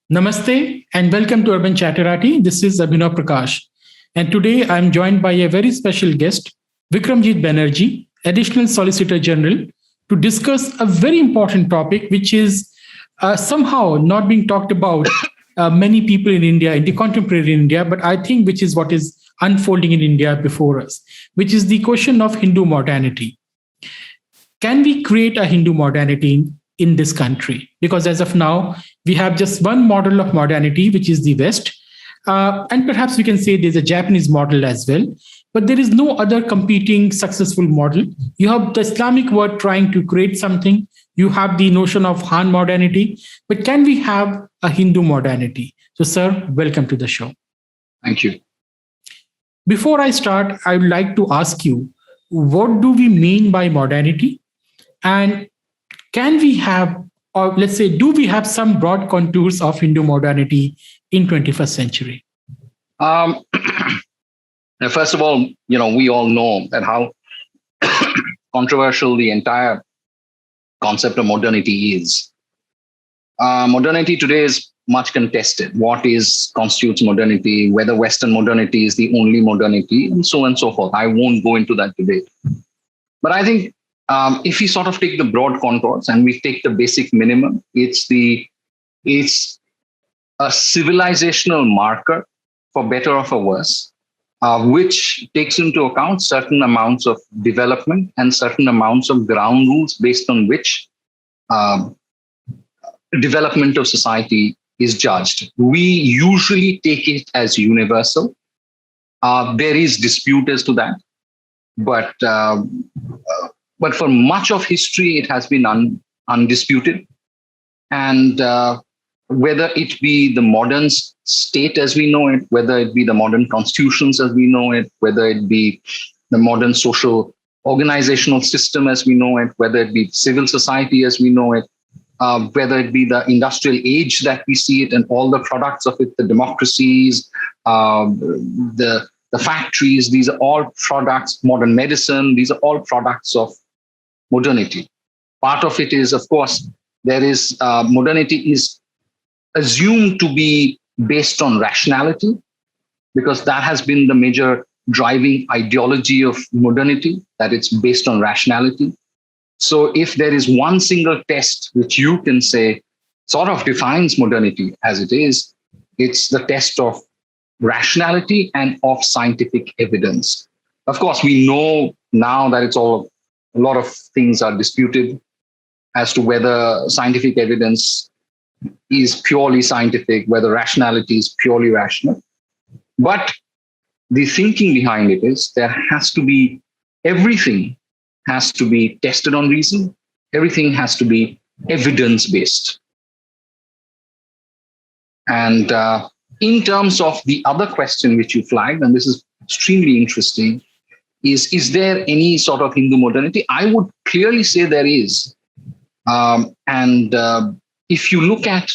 Namaste and welcome to Urban.chatterati. This is Abhinav Prakash. And today I'm joined by a very special guest, Vikramjit Banerjee, Additional Solicitor General, to discuss a very important topic which is somehow not being talked about many people in India, in the contemporary India, but I think which is what is unfolding in India before us, which is the question of Hindu modernity. Can we create a Hindu modernity in this country? Because as of now, we have just one model of modernity, which is the West. And perhaps we can say there's a Japanese model as well. But there is no other competing successful model. You have the Islamic world trying to create something. You have the notion of Han modernity. But can we have a Hindu modernity? So, sir, welcome to the show. Thank you. Before I start, I would like to ask you, what do we mean by modernity? And can we have, or let's say, do we have some broad contours of Hindu modernity in 21st century? First of all, we all know that how controversial the entire concept of modernity is. Modernity today is much contested. What constitutes modernity, whether Western modernity is the only modernity, and so on and so forth. I won't go into that debate. But I think if we sort of take the broad contours and we take the basic minimum, it's a civilizational marker, for better or for worse, which takes into account certain amounts of development and certain amounts of ground rules based on which development of society is judged. We usually take it as universal. There is dispute as to that, but for much of history, it has been undisputed. And whether it be the modern state as we know it, whether it be the modern constitutions as we know it, whether it be the modern social organizational system as we know it, whether it be civil society as we know it, whether it be the industrial age that we see it and all the products of it, the democracies, the factories, these are all products, modern medicine, these are all products of modernity. Part of it is, of course, modernity is assumed to be based on rationality, because that has been the major driving ideology of modernity, that it's based on rationality. So if there is one single test which you can say sort of defines modernity as it is, it's the test of rationality and of scientific evidence. Of course, we know now that a lot of things are disputed as to whether scientific evidence is purely scientific, whether rationality is purely rational. But the thinking behind it is everything has to be tested on reason. Everything has to be evidence-based. And in terms of the other question which you flagged, and this is extremely interesting, is there any sort of Hindu modernity? I would clearly say there is. If you look at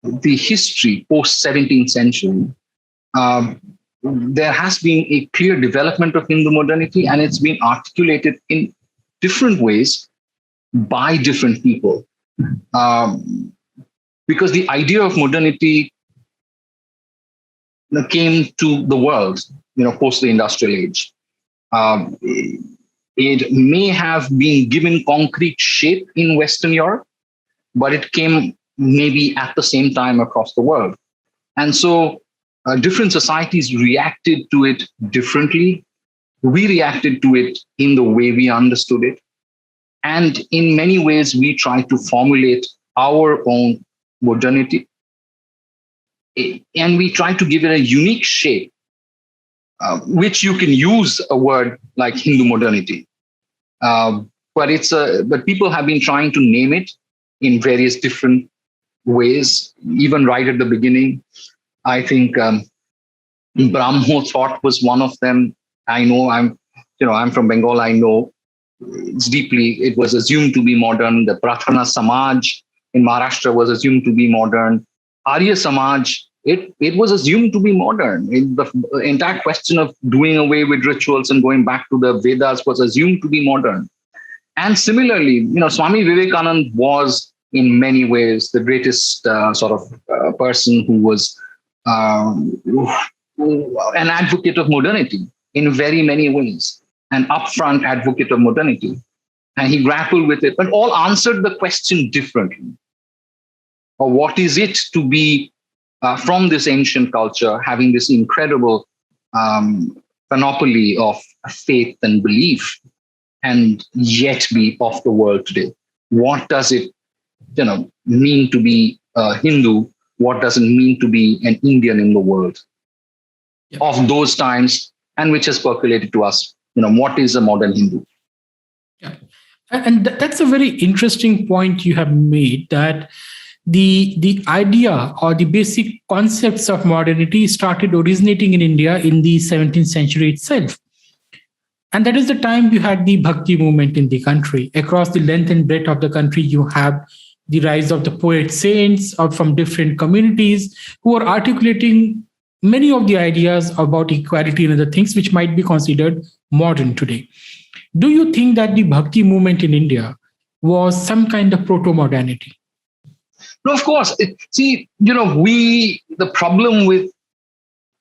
the history post-17th century, there has been a clear development of Hindu modernity, and it's been articulated in different ways by different people. Because the idea of modernity came to the world, post the industrial age. It may have been given concrete shape in Western Europe, but it came maybe at the same time across the world. And so different societies reacted to it differently. We reacted to it in the way we understood it. And in many ways, we tried to formulate our own modernity. And we tried to give it a unique shape, which you can use a word like Hindu modernity. But people have been trying to name it in various different ways, even right at the beginning. I think Brahmo thought was one of them. I know I'm from Bengal. I know it was assumed to be modern. The Pratana Samaj in Maharashtra was assumed to be modern. Arya Samaj, it was assumed to be modern. The entire question of doing away with rituals and going back to the Vedas was assumed to be modern. And similarly, Swami Vivekananda was in many ways, the greatest person who was an advocate of modernity in very many ways, an upfront advocate of modernity. And he grappled with it, but all answered the question differently. Or what is it to be from this ancient culture, having this incredible panoply of faith and belief, and yet be of the world today? What does it, mean to be a Hindu? What does it mean to be an Indian in the world of those times, and which has percolated to us? What is a modern Hindu? Yeah. And that's a very interesting point you have made, that the idea or the basic concepts of modernity started originating in India in the 17th century itself. And that is the time you had the Bhakti movement in the country. Across the length and breadth of the country, you have the rise of the poet saints from different communities who are articulating many of the ideas about equality and other things which might be considered modern today. Do you think that the Bhakti movement in India was some kind of proto-modernity? No, of course. The problem with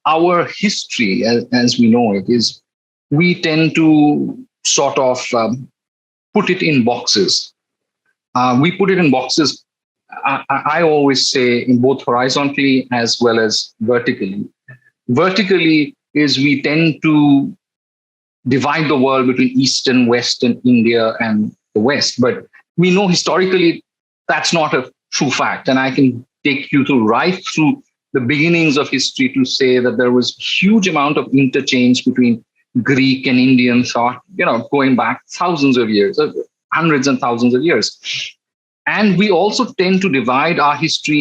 our history as we know it is we tend to sort of put it in boxes. We put it in boxes, I always say, in both horizontally as well as vertically. Vertically is we tend to divide the world between East and West and India and the West. But we know historically that's not a true fact. And I can take you right through the beginnings of history to say that there was huge amount of interchange between Greek and Indian thought, going back thousands of years, hundreds and thousands of years. And we also tend to divide our history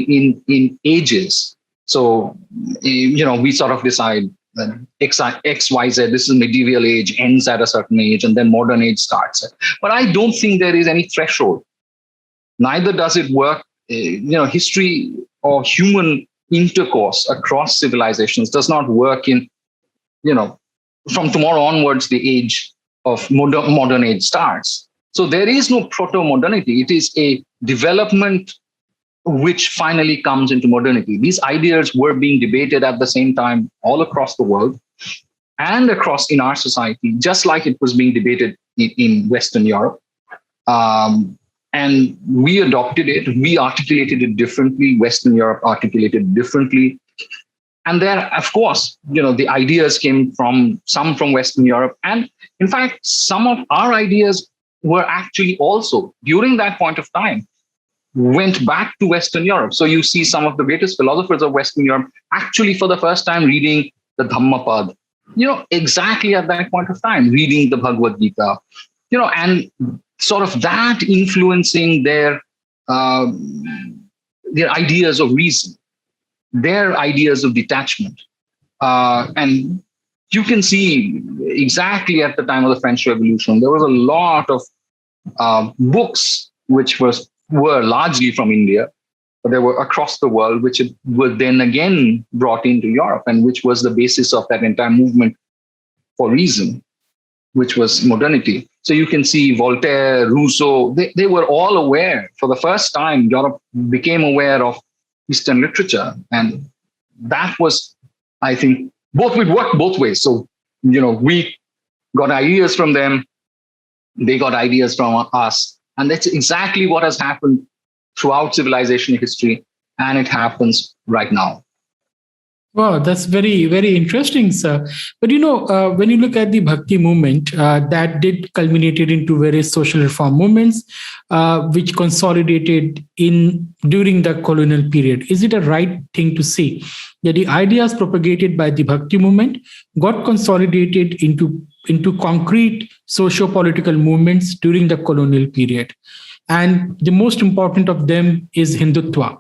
in ages. So, we sort of decide that X, Y, Z, this is medieval age, ends at a certain age, and then modern age starts. But I don't think there is any threshold. Neither does it work. History or human intercourse across civilizations does not work in, from tomorrow onwards, the age of modern age starts. So there is no proto-modernity. It is a development which finally comes into modernity. These ideas were being debated at the same time all across the world and across in our society, just like it was being debated in Western Europe. And we adopted it. We articulated it differently. Western Europe articulated it differently. And then, of course, the ideas came from Western Europe. And in fact, some of our ideas were actually also, during that point of time, went back to Western Europe. So you see some of the greatest philosophers of Western Europe actually for the first time reading the Dhammapad, exactly at that point of time, reading the Bhagavad Gita, and sort of that influencing their ideas of reason, their ideas of detachment. And you can see exactly at the time of the French Revolution, there was a lot of books which were largely from India, but they were across the world, which were then again brought into Europe, and which was the basis of that entire movement for reason, which was modernity. So you can see Voltaire, Rousseau, they were all aware. For the first time, Europe became aware of Eastern literature. And that was, I think, it worked both ways. So, we got ideas from them, they got ideas from us. And that's exactly what has happened throughout civilization history. And it happens right now. Wow, that's very, very interesting, sir. But when you look at the Bhakti movement, that did culminated into various social reform movements, which consolidated during the colonial period. Is it a right thing to say that the ideas propagated by the Bhakti movement got consolidated into concrete socio-political movements during the colonial period? And the most important of them is Hindutva.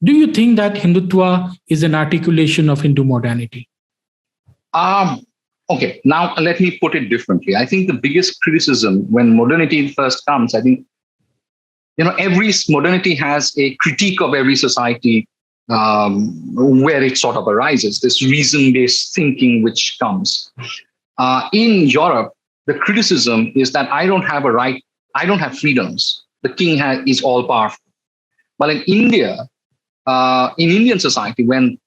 Do you think that Hindutva is an articulation of Hindu modernity? Okay, now let me put it differently. I think the biggest criticism when modernity first comes, I think, every modernity has a critique of every society where it sort of arises, this reason-based thinking which comes. In Europe, the criticism is that I don't have a right, I don't have freedoms. The king is all powerful. But in India, in Indian society, when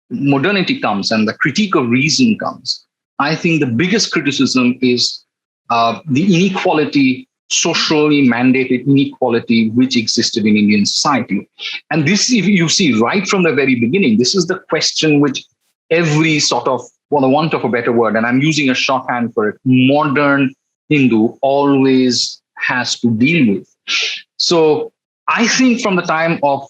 modernity comes and the critique of reason comes, I think the biggest criticism is the inequality, socially mandated inequality which existed in Indian society. And this, if you see right from the very beginning, this is the question which every sort of, for the want of a better word, and I'm using a shorthand for it, modern Hindu always has to deal with. So I think from the time of,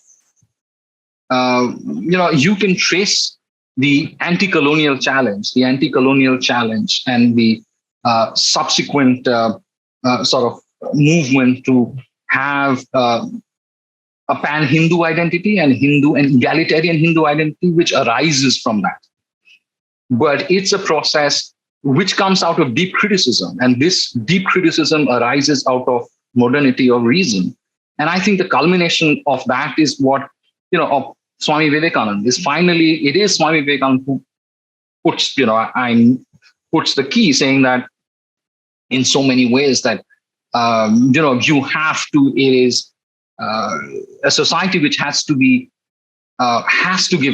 you can trace the anti-colonial challenge, and the subsequent sort of movement to have a pan-Hindu identity and egalitarian Hindu identity, which arises from that. But it's a process which comes out of deep criticism, and this deep criticism arises out of modernity of reason. And I think the culmination of that is what, of Swami Vivekananda is finally, it is Swami Vivekananda who puts, puts the key, saying that in so many ways that, you have to, it is a society which has to give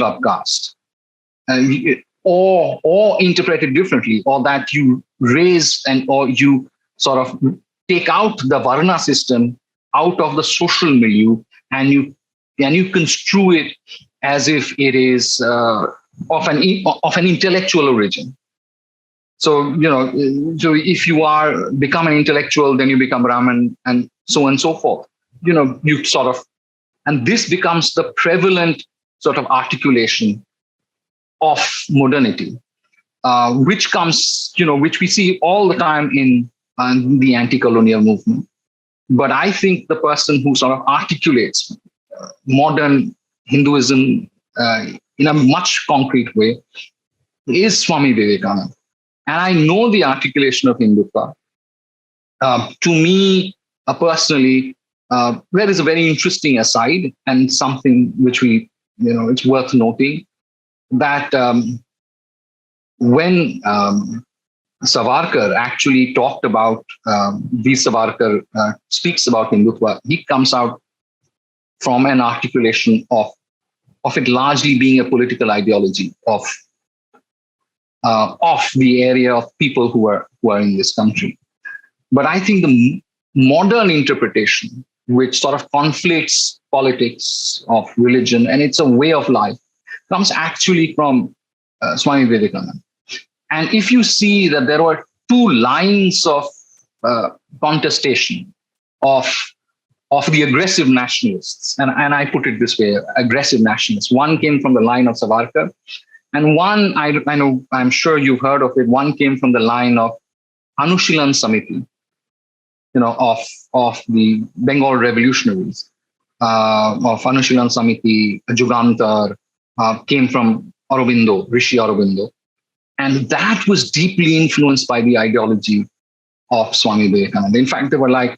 up caste, or interpret it differently, or that you raise or you sort of take out the Varna system out of the social milieu, and you construe it as if it is of an intellectual origin. So, so if you become an intellectual, then you become Brahmin, and so on and so forth. You sort of, and this becomes the prevalent sort of articulation of modernity, which comes, which we see all the time in the anti-colonial movement. But I think the person who sort of articulates modern Hinduism in a much concrete way is Swami Vivekananda. And I know the articulation of Hindutva. To me, personally, there is a very interesting aside, and something which it's worth noting, that when Savarkar actually talked about, V. Savarkar speaks about Hindutva, he comes out from an articulation of it largely being a political ideology of the area of people who are in this country. But I think the modern interpretation, which sort of conflates politics of religion, and it's a way of life, comes actually from Swami Vivekananda. And if you see that there were two lines of contestation of the aggressive nationalists, and I put it this way, aggressive nationalists. One came from the line of Savarkar, and one, I know, I'm sure you've heard of it, one came from the line of Anushilan Samiti, of the Bengal revolutionaries, of Anushilan Samiti, Jugantar, came from Aurobindo, Rishi Aurobindo. And that was deeply influenced by the ideology of Swami Vivekananda. In fact, they were like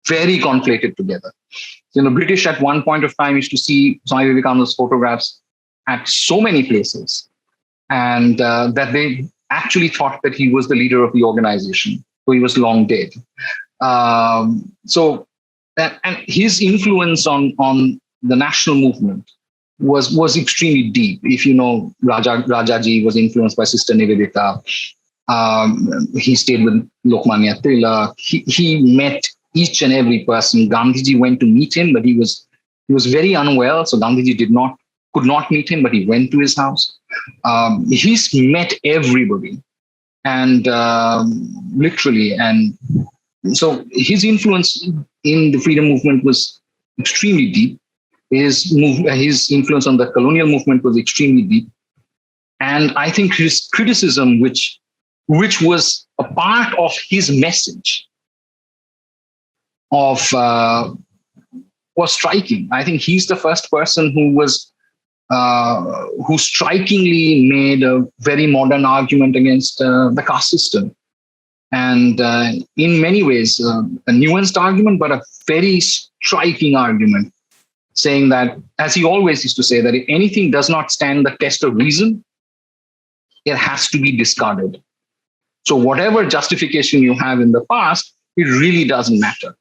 very conflated together. British at one point of time used to see Swami Vivekananda's photographs at so many places, and that they actually thought that he was the leader of the organization, so he was long dead. And his influence on the national movement was extremely deep. If you know, Rajaji was influenced by Sister Nivedita. He stayed with Lokmanya Tilak. He met each and every person. Gandhiji went to meet him, but he was very unwell, so Gandhiji could not meet him, but he went to his house. He's met everybody, and literally, and so his influence in the freedom movement was extremely deep. His influence on the colonial movement was extremely deep, and I think his criticism, which was a part of his message, was striking. I think he's the first person who strikingly made a very modern argument against the caste system. And in many ways, a nuanced argument, but a very striking argument, saying that, as he always used to say, that if anything does not stand the test of reason, it has to be discarded. So whatever justification you have in the past, it really doesn't matter.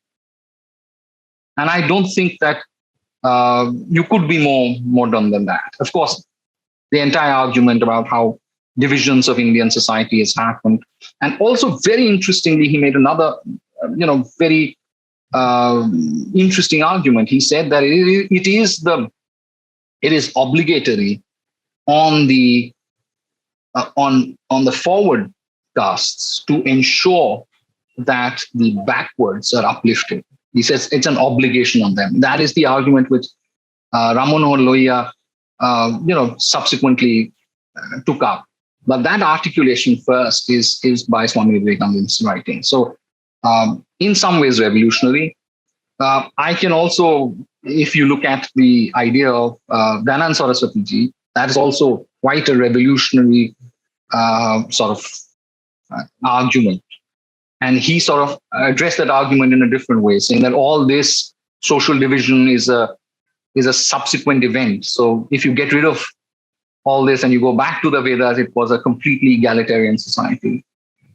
And I don't think that you could be more modern than that. Of course, the entire argument about how divisions of Indian society has happened. And also, very interestingly, he made another, very interesting argument. He said that it is obligatory on the forward castes to ensure that the backwards are uplifted. He says it's an obligation on them. That is the argument which Ramanohar Lohia, subsequently took up. But that articulation first is by Swami Vivekananda's writing. So, in some ways, revolutionary. I can also, if you look at the idea of Dayanand Saraswati ji, that is also quite a revolutionary sort of argument. And he sort of addressed that argument in a different way, saying that all this social division is a subsequent event. So if you get rid of all this and you go back to the Vedas, it was a completely egalitarian society.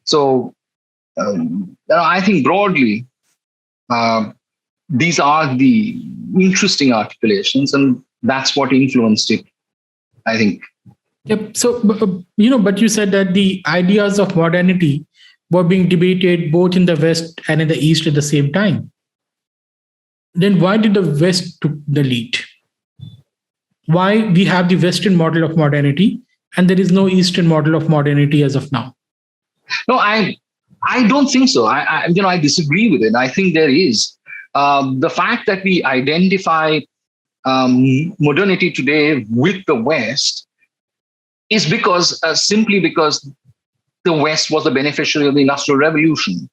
So I think broadly, these are the interesting articulations, and that's what influenced it, I think. Yep. So, but you said that the ideas of modernity were being debated both in the West and in the East at the same time. Then why did the West took the lead? Why we have the Western model of modernity and there is no Eastern model of modernity as of now? No, I don't think so. I disagree with it. I think there is. The fact that we identify modernity today with the West is simply because the West was the beneficiary of the Industrial Revolution.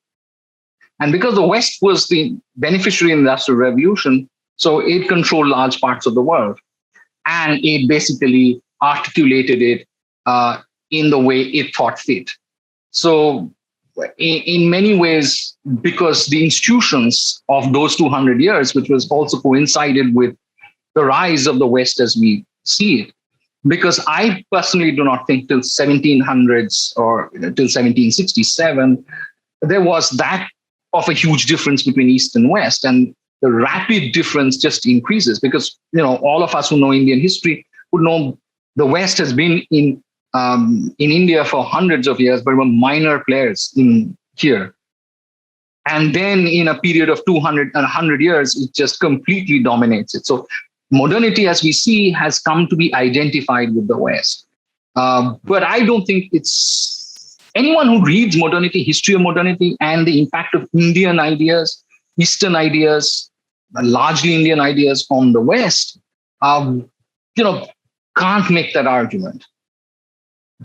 And because the West was the beneficiary of the Industrial Revolution, so it controlled large parts of the world. And it basically articulated it in the way it thought fit. So in many ways, because the institutions of those 200 years, which was also coincided with the rise of the West as we see it, because I personally do not think till 1700s or till 1767, there was that of a huge difference between East and West. And the rapid difference just increases because, all of us who know Indian history would know the West has been in India for hundreds of years, but were minor players in here. And then in a period of 200 and 100 years, it just completely dominates it. So modernity, as we see, has come to be identified with the West. But I don't think it's anyone who reads modernity, history of modernity, and the impact of Indian ideas, Eastern ideas, largely Indian ideas on the West, can't make that argument.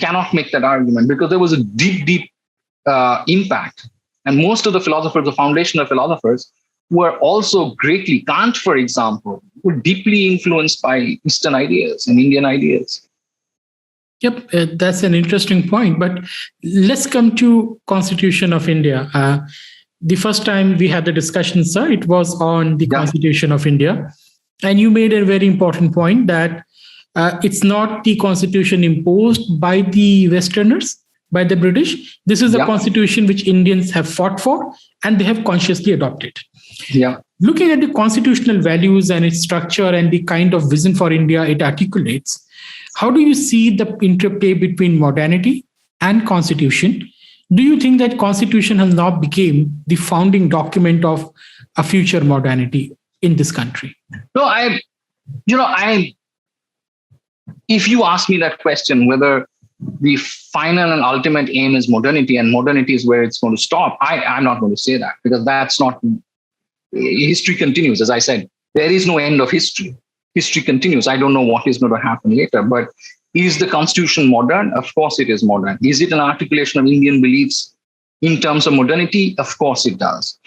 Cannot make that argument because there was a deep impact. And most of the philosophers, the foundational philosophers, were also greatly, Kant, for example, were deeply influenced by Eastern ideas and Indian ideas. Yep, that's an interesting point. But let's come to Constitution of India. The first time we had the discussion, sir, it was on the Constitution of India. And you made a very important point that it's not the constitution imposed by the Westerners, by the British. This is a constitution which Indians have fought for and they have consciously adopted. Yeah. Looking at the constitutional values and its structure and the kind of vision for India it articulates, how do you see the interplay between modernity and constitution? Do you think that constitution has now become the founding document of a future modernity in this country? No, if you ask me that question, whether the final and ultimate aim is modernity and modernity is where it's going to stop, I'm not going to say that because that's not. History continues, as I said. There is no end of history. History continues. I don't know what is going to happen later, but is the Constitution modern? Of course it is modern. Is it an articulation of Indian beliefs in terms of modernity? Of course it does.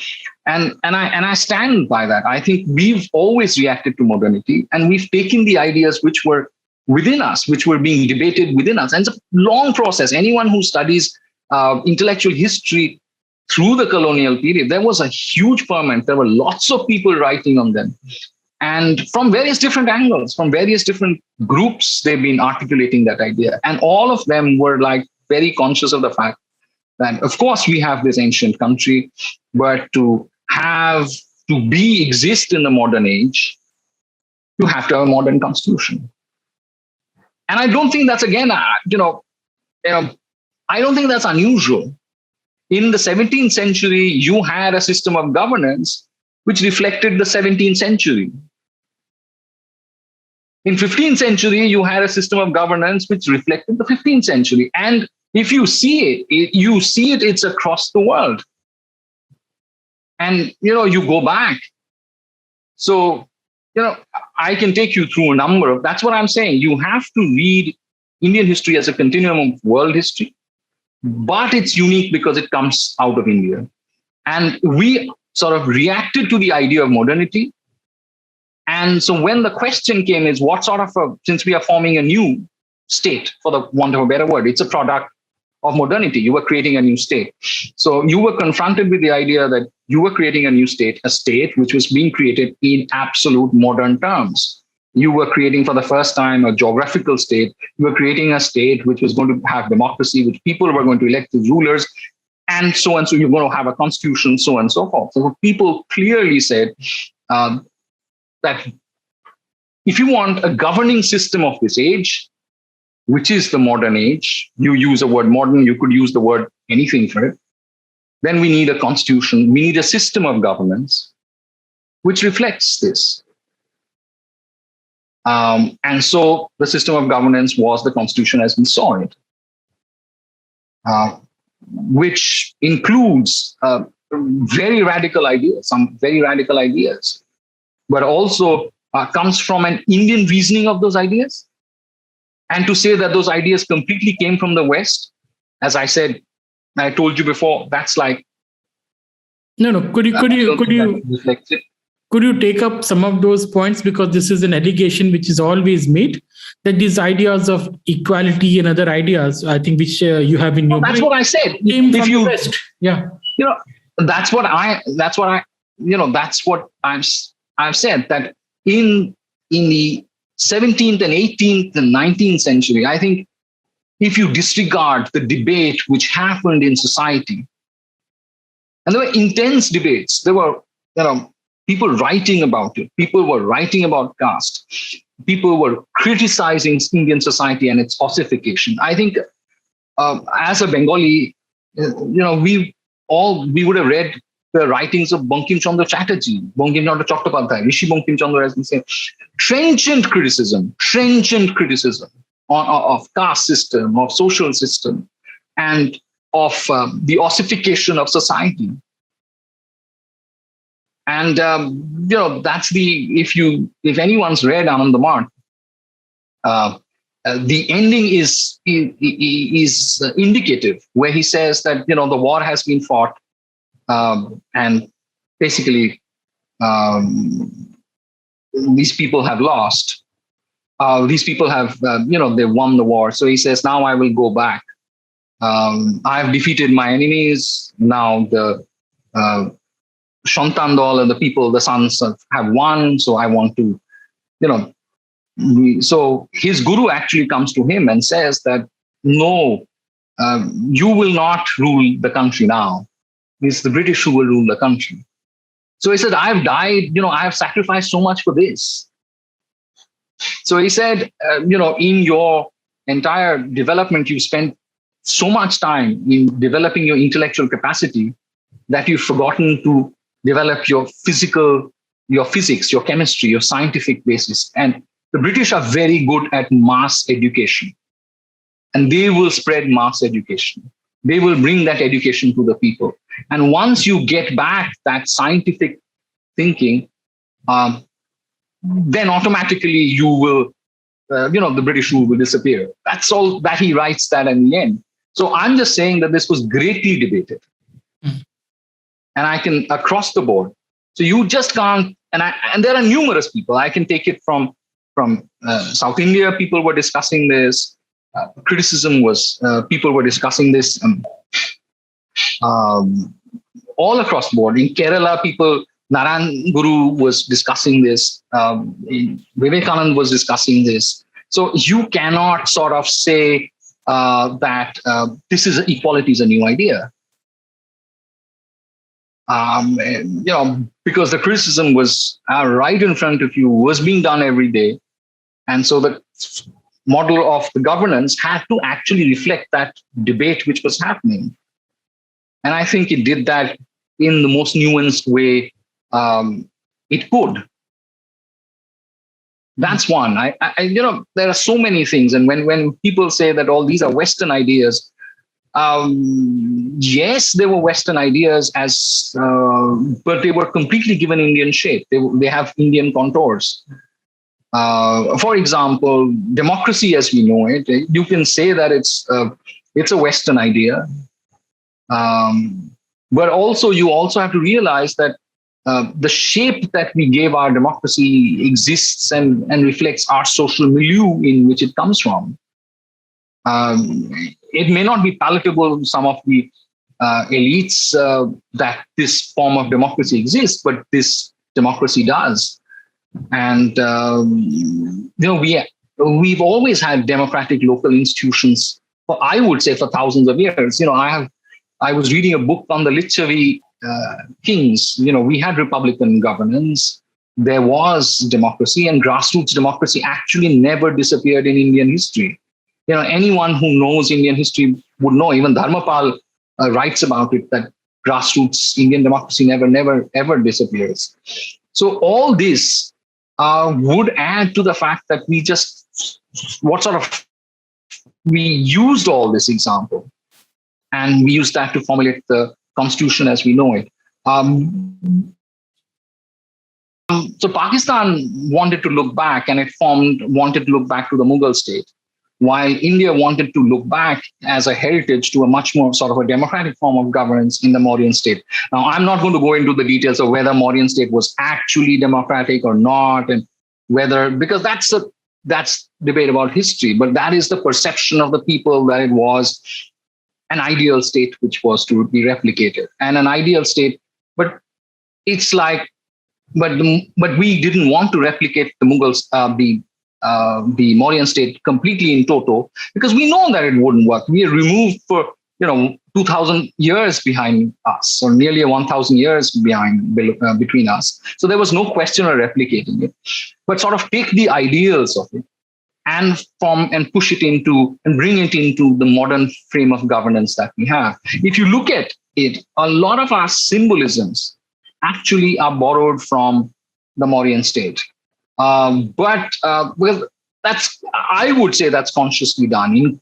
And I stand by that. I think we've always reacted to modernity and we've taken the ideas which were within us, which were being debated within us. And it's a long process. Anyone who studies intellectual history through the colonial period, there was a huge ferment. There were lots of people writing on them. And from various different angles, from various different groups, they've been articulating that idea. And all of them were like very conscious of the fact that, of course, we have this ancient country, but to have to exist in the modern age, you have to have a modern constitution. And I don't think that's, again, I don't think that's unusual. In the 17th century, you had a system of governance which reflected the 17th century. In 15th century, you had a system of governance which reflected the 15th century. And if you see it, it's across the world. And, you go back. So, I can take you through a number of, that's what I'm saying. You have to read Indian history as a continuum of world history, but it's unique because it comes out of India. And we sort of reacted to the idea of modernity. And so when the question came is what sort of since we are forming a new state, for the want of a better word, it's a product of modernity. You were creating a new state. So you were confronted with the idea that you were creating a new state, a state which was being created in absolute modern terms. You were creating for the first time a geographical state. You were creating a state which was going to have democracy, which people were going to elect as rulers, and so on. So you're going to have a constitution, so on and so forth. So people clearly said that if you want a governing system of this age, which is the modern age, you use the word modern, you could use the word anything for it, then we need a constitution, we need a system of governance which reflects this. And so the system of governance was the constitution as we saw it, which includes very radical ideas, some very radical ideas, but also comes from an Indian reasoning of those ideas. And to say that those ideas completely came from the West, as I said, I told you before, that's like no. Could you take up some of those points, because this is an allegation which is always made that these ideas of equality and other ideas, I think, which you have in your that's what I said. Came from the West. Yeah, that's what I've said, that in the 17th and 18th and 19th century, I think if you disregard the debate which happened in society, and there were intense debates, there were people writing about it, people were writing about caste, people were criticizing Indian society and its ossification. I think as a Bengali, we would have read the writings of Bankim Chandra Chatterjee, Bankim Chandra Chattopadhyay, Rishi Bankim Chandra, as we say, trenchant criticism of caste system, of social system, and of the ossification of society. And that's if anyone's read Anandamarth, the ending is indicative, where he says that the war has been fought, and basically these people have lost. These people have they won the war. So he says, now I will go back. I have defeated my enemies. Now the Shantandal and the people, the sons have won. So I want to, so his guru actually comes to him and says that, no, you will not rule the country now. It's the British who will rule the country. So he said, I've died, I have sacrificed so much for this. So he said, in your entire development, you spent so much time in developing your intellectual capacity that you've forgotten to develop your physics, your chemistry, your scientific basis. And the British are very good at mass education. And they will spread mass education. They will bring that education to the people. And once you get back that scientific thinking, then automatically you will, the British rule will disappear. That's all that he writes that in the end. So I'm just saying that this was greatly debated. And I can, across the board. So you just can't, and there are numerous people. I can take it from South India, people were discussing this. Criticism was, people were discussing this all across the board. In Kerala, people, Narayan Guru was discussing this. Vivekanand was discussing this. So you cannot sort of say that equality is a new idea. because the criticism was right in front of you, was being done every day. And so the model of the governance had to actually reflect that debate which was happening. And I think it did that in the most nuanced way it could. That's one. There are so many things. And when people say that all these are Western ideas, yes, they were Western ideas, but they were completely given Indian shape. They have Indian contours. For example, democracy as we know it, you can say that it's a Western idea. But you also have to realize that the shape that we gave our democracy exists and reflects our social milieu in which it comes from. It may not be palatable to some of the elites that this form of democracy exists, but this democracy does. And we've always had democratic local institutions. I would say for thousands of years. I was reading a book on the Lichavi kings. We had republican governance. There was democracy, and grassroots democracy actually never disappeared in Indian history. Anyone who knows Indian history would know. Even Dharmapal writes about it, that grassroots Indian democracy never, ever disappears. So all this would add to the fact that we used all this example, and we used that to formulate the constitution as we know it. So Pakistan wanted to look back, and it wanted to look back to the Mughal state, while India wanted to look back as a heritage to a much more sort of a democratic form of governance in the Mauryan state. Now, I'm not going to go into the details of whether Mauryan state was actually democratic or not, and because that's debate about history, but that is the perception of the people, that it was an ideal state which was to be replicated, and an ideal state. But it's like, but we didn't want to replicate the Mughals, the Mauryan state completely in toto, because we know that it wouldn't work. We are removed for 2,000 years behind us, or nearly 1,000 years between us. So there was no question of replicating it, but sort of take the ideals of it and push it into and bring it into the modern frame of governance that we have. If you look at it, a lot of our symbolisms actually are borrowed from the Mauryan state. But I would say that's consciously done.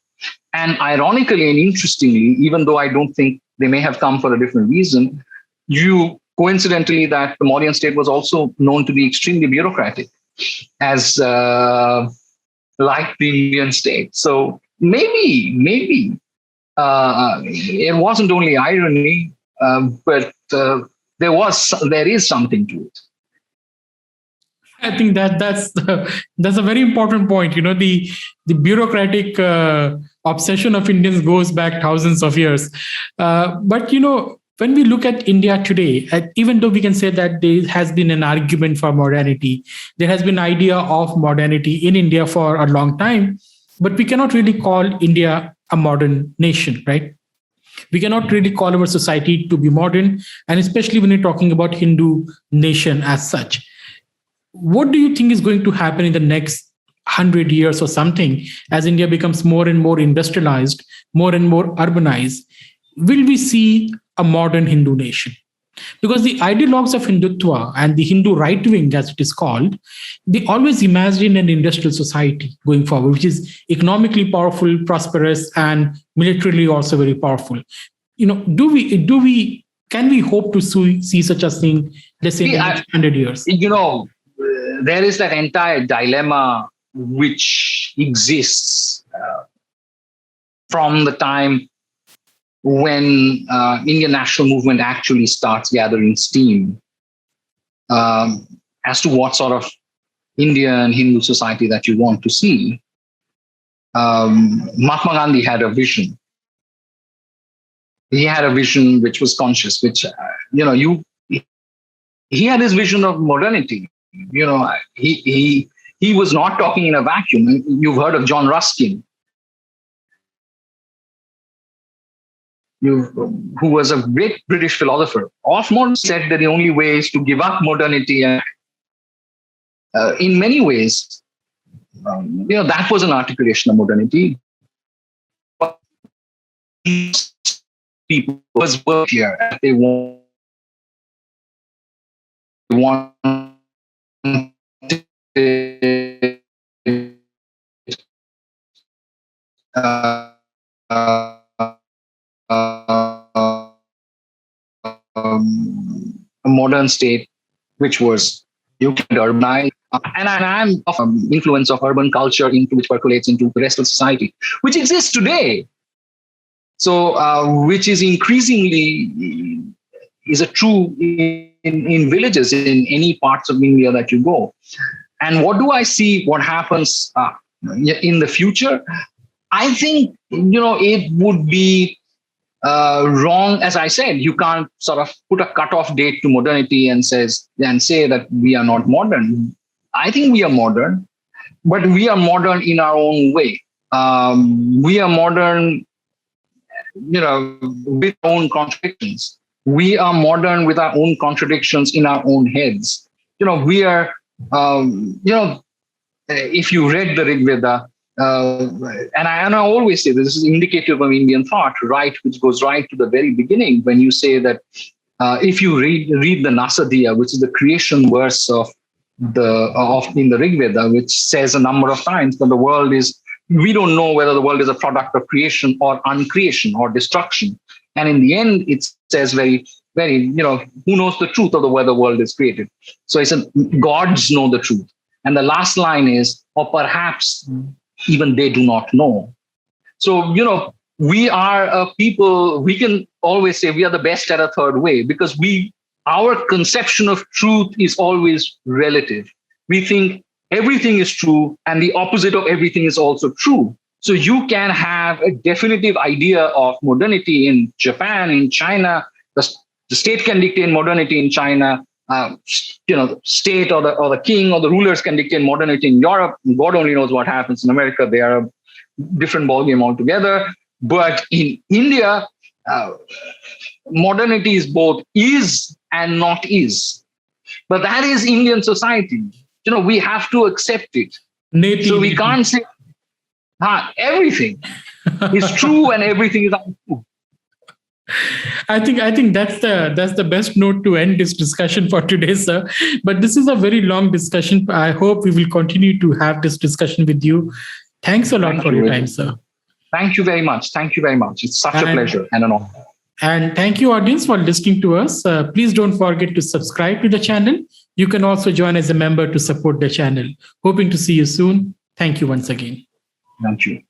And ironically and interestingly, even though I don't think they may have come for a different reason, coincidentally, that the Mauryan state was also known to be extremely bureaucratic, as like the Indian state. So maybe it wasn't only irony, but there is something to it. I think that's a very important point. The bureaucratic obsession of Indians goes back thousands of years. But when we look at India today, even though we can say that there has been an argument for modernity, there has been an idea of modernity in India for a long time, but we cannot really call India a modern nation, right? We cannot really call our society to be modern, and especially when you're talking about Hindu nation as such. What do you think is going to happen in the next 100 years or something, as India becomes more and more industrialized, more and more urbanized? Will we see a modern Hindu nation? Because the ideologues of Hindutva and the Hindu right wing, as it is called, they always imagine an industrial society going forward, which is economically powerful, prosperous, and militarily also very powerful. Can we hope to see such a thing, let's say, in the next 100 years? There is that entire dilemma which exists from the time when Indian national movement actually starts gathering steam, as to what sort of Indian Hindu society that you want to see. Mahatma Gandhi had a vision. He had a vision which was conscious, which, he had his vision of modernity. He was not talking in a vacuum. You've heard of John Ruskin. who was a great British philosopher of modernity, said that the only way is to give up modernity. And in many ways, that was an articulation of modernity. But people was work here. They want a modern state, which was urbanized. And I'm of influence of urban culture into which percolates into the rest of society, which exists today. So, which is increasingly is a true in villages in any parts of India that you go. And what do I see? What happens in the future? I think it would be wrong. As I said, you can't sort of put a cutoff date to modernity and say that we are not modern. I think we are modern, but we are modern in our own way. We are modern, with our own contradictions. We are modern with our own contradictions in our own heads. We are, if you read the Rig Veda, and I always say this is indicative of Indian thought, right, which goes right to the very beginning when you say that if you read the Nasadiya, which is the creation verse in the Rig Veda, which says a number of times that the world is, we don't know whether the world is a product of creation or uncreation or destruction. And in the end, it says very, very, who knows the truth of the way the world is created? So it's gods know the truth. And the last line is, or perhaps even they do not know. So, we are a people, we can always say we are the best at a third way because our conception of truth is always relative. We think everything is true and the opposite of everything is also true. So you can have a definitive idea of modernity in Japan, in China. The state can dictate modernity in China. The state or the king or the rulers can dictate modernity in Europe. God only knows what happens in America. They are a different ballgame altogether. But in India, modernity is both is and not is. But that is Indian society. We have to accept it. So we can't say everything is true and everything is untrue. I think that's the best note to end this discussion for today, sir. But this is a very long discussion. I hope we will continue to have this discussion with you. Thanks a lot for your time, sir. Thank you very much. Thank you very much. It's such a pleasure and an honor. And thank you, audience, for listening to us. Please don't forget to subscribe to the channel. You can also join as a member to support the channel. Hoping to see you soon. Thank you once again. Thank you.